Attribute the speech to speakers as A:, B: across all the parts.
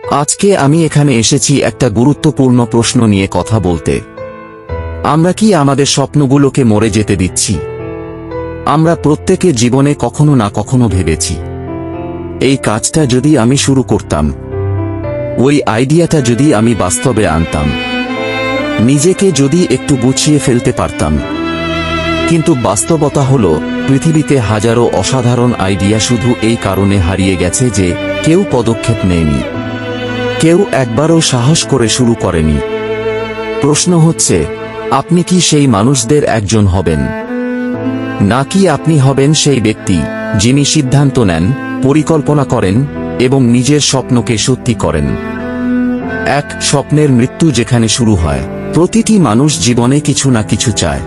A: আজকে আমি এখানে এসেছি একটা গুরুত্বপূর্ণ প্রশ্ন নিয়ে কথা বলতে। আমরা কি আমাদের স্বপ্নগুলোকে মরে যেতে দিচ্ছি? আমরা প্রত্যেকে জীবনে কখনো না কখনো ভেবেছি, এই কাজটা যদি আমি শুরু করতাম, ওই আইডিয়াটা যদি আমি বাস্তবে আনতাম, নিজেকে যদি একটু গুছিয়ে ফেলতে পারতাম। কিন্তু বাস্তবতা হলো, পৃথিবীতে হাজারো অসাধারণ আইডিয়া শুধু এই কারণে হারিয়ে গেছে যে কেউ পদক্ষেপ নেয়নি, কেউ একবারও সাহস করে শুরু করেনি। প্রশ্ন হচ্ছে, আপনি কি সেই মানুষদের একজন হবেন, নাকি আপনি হবেন সেই ব্যক্তি যিনি সিদ্ধান্ত নেন, পরিকল্পনা করেন এবং নিজের স্বপ্নকে সত্যি করেন? এক স্বপ্নের মৃত্যু যেখানে শুরু হয়। প্রতিটি মানুষ জীবনে কিছু না কিছু চায়।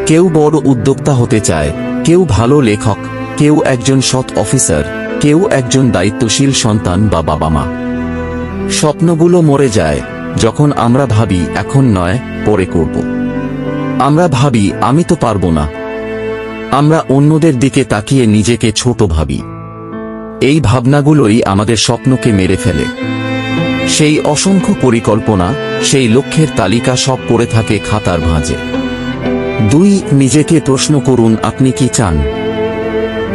A: কেউ বড় উদ্যোক্তা হতে চায়, কেউ ভালো লেখক, কেউ একজন সৎ অফিসার, কেউ একজন দায়িত্বশীল সন্তান বা বাবা মা। স্বপ্নগুলো মরে যায় যখন আমরা ভাবি এখন নয়, পরে করব। আমরা ভাবি আমি তো পারবো না। আমরা অন্যদের দিকে তাকিয়ে নিজেকে ছোট ভাবি। এই ভাবনাগুলোই আমাদের স্বপ্নকে মেরে ফেলে। সেই অসংখ্য পরিকল্পনা, সেই লক্ষ্যের তালিকা সব পড়ে থাকে খাতার ভাঁজে। দুই, নিজেকে প্রশ্ন করুন, আপনি কি চান?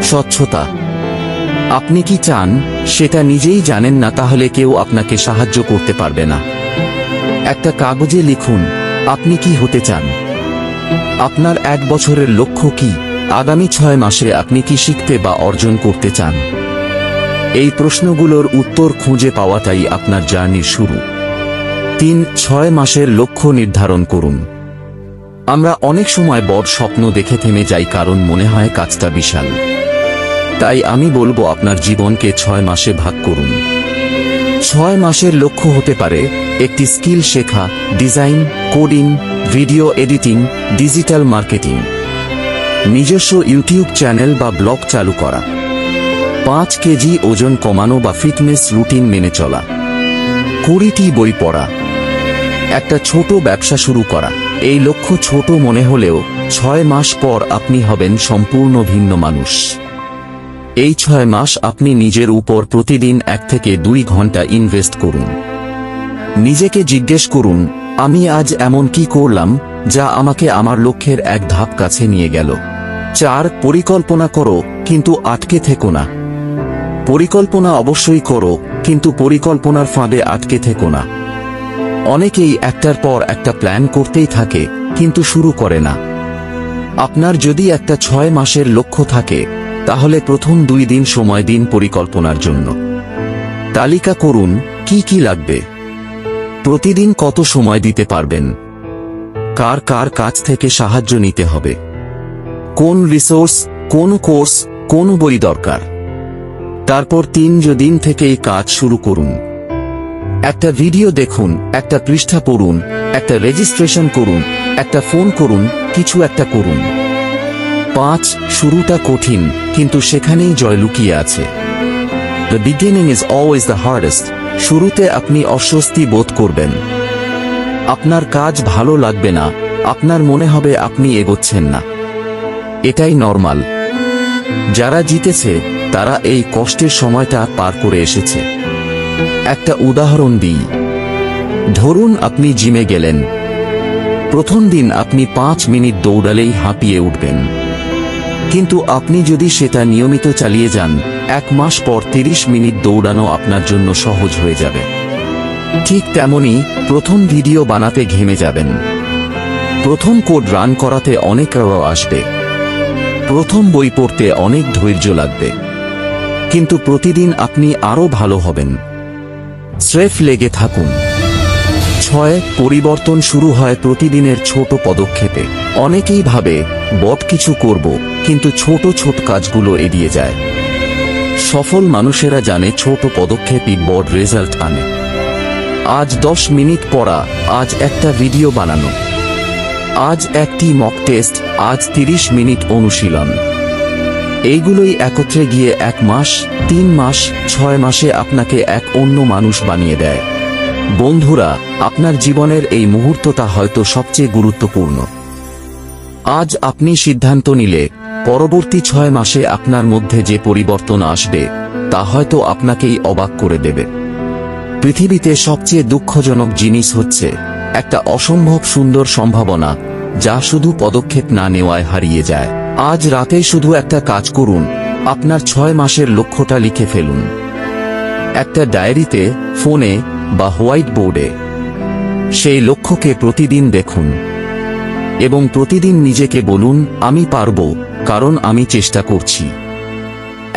A: স্বচ্ছতা। আপনি কি চান সেটা নিজেই জানেন না, তাহলে কেউ আপনাকে সাহায্য করতে পারবে না। একটা কাগজে লিখুন, আপনি কি হতে চান? আপনার 1 বছরের লক্ষ্য কি? আগামী 6 মাসে আপনি কি শিখতে বা অর্জন করতে চান? এই প্রশ্নগুলোর উত্তর খুঁজে পাওয়াটাই আপনার জার্নির শুরু। 3, 6 মাসের লক্ষ্য নির্ধারণ করুন। আমরা অনেক সময় বড় স্বপ্ন দেখে থেমে যাই কারণ মনে হয় কাজটা বিশাল। তাই আমি বলবো, আপনার জীবনকে 6 মাসে ভাগ করুন। 6 মাসের লক্ষ্য হতে পারে একটি স্কিল শেখা, design, coding, video editing, digital marketing, নিজস্ব ইউটিউব চ্যানেল বা ব্লগ চালু করা, 5 কেজি ওজন কমানো বা ফিটনেস রুটিন মেনে চলা, 20টি বই পড়া, একটা ছোট ব্যবসা শুরু করা। এই লক্ষ্য ছোট মনে হলেও 6 মাস পর আপনি হবেন সম্পূর্ণ ভিন্ন মানুষ। এই 6 মাস আপনি নিজের উপর প্রতিদিন 1 থেকে 2 ঘন্টা ইনভেস্ট করুন। নিজেকে জিজ্ঞেস করুন, আমি আজ এমন কি করলাম যা আমাকে আমার লক্ষ্যের 1 ধাপ কাছে নিয়ে গেল? 4, পরিকল্পনা করো কিন্তু আটকে থেকো না। পরিকল্পনা অবশ্যই করো, কিন্তু পরিকল্পনার ফাঁদে আটকে থেকো না। অনেকেই একটার পর একটা প্ল্যান করতেই থাকে কিন্তু শুরু করে না। আপনার যদি একটা 6 মাসের লক্ষ্য থাকে, তাহলে প্রথম 2 দিন সময় দিন পরিকল্পনার জন্য। তালিকা করুন কি কি লাগবে, প্রতিদিন কত সময় দিতে পারবেন, কার কার কাছ থেকে সাহায্য নিতে হবে, কোন রিসোর্স, কোন কোর্স, কোন বই দরকার। তারপর 3 দিন থেকেই কাজ শুরু করুন। একটা ভিডিও দেখুন, একটা পৃষ্ঠা পড়ুন, একটা রেজিস্ট্রেশন করুন, একটা ফোন করুন, কিছু একটা করুন। 5, শুরুটা কঠিন, কিন্তু সেখানেই জয় লুকিয়ে আছে। The beginning is always the hardest. শুরুতে আপনি অস্বস্তি বোধ করবেন। আপনার কাজ ভালো লাগবে না, আপনার মনে হবে আপনি এগোচ্ছেন না। এটাই নরমাল। যারা জিতেছে তারা এই কষ্টের সময়টা পার করে এসেছে। একটা উদাহরণ দিই। ধরুন আপনি জিমে গেলেন। প্রথম দিন আপনি 5 মিনিট দৌড়ালেই হাঁপিয়ে উঠবেন। কিন্তু আপনি যদি সেটা নিয়মিত চালিয়ে যান, 1 মাস পর 30 মিনিট দৌড়ানো আপনার জন্য সহজ হয়ে যাবে। ঠিক তেমনি প্রথম ভিডিও বানাতে ঘেমে যাবেন, প্রথম কোড রান করাতে অনেক এরর আসবে, প্রথম বই পড়তে অনেক ধৈর্য লাগবে। কিন্তু প্রতিদিন আপনি আরো ভালো হবেন। স্রেফ লেগে থাকুন। 6, পরিবর্তন শুরু হয় প্রতিদিনের ছোট পদক্ষেপে। অনেকেই ভাবে বড় কিছু করব, কিন্তু ছোট ছোট কাজগুলো এড়িয়ে যায়। সফল মানুষেরা জানে ছোট পদক্ষেপই বড় রেজাল্ট আনে। আজ 10 মিনিট পড়া, আজ একটা ভিডিও বানানো, আজ একটি মক টেস্ট, আজ 30 মিনিট অনুশীলন। এইগুলোই একত্রে গিয়ে 1 মাস, 3 মাস, 6 মাসে আপনাকে এক অন্য মানুষ বানিয়ে দেয়। বন্ধুরা, আপনার জীবনের এই মুহূর্তটা হয়তো সবচেয়ে গুরুত্বপূর্ণ। আজ আপনি সিদ্ধান্ত নিলে পরবর্তী 6 মাসে আপনার মধ্যে যে পরিবর্তন আসবে তা হয়তো আপনাকেই অবাক করে দেবে। পৃথিবীতে সবচেয়ে দুঃখজনক জিনিস হচ্ছে একটা অসম্ভব সুন্দর সম্ভাবনা যা শুধু পদক্ষেপ না নেওয়ায় হারিয়ে যায়। আজ রাতে শুধু একটা কাজ করুন, আপনার 6 মাসের লক্ষ্যটা লিখে ফেলুন। একটা ডায়েরিতে, ফোনে বা হোয়াইট বোর্ডে। সেই লক্ষ্যকে প্রতিদিন দেখুন এবং প্রতিদিন নিজেকে বলুন, আমি পারব, কারণ আমি চেষ্টা করছি।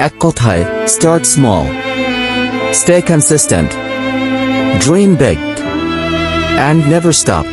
A: এক কথায়, start small, stay consistent, dream big, and never stop.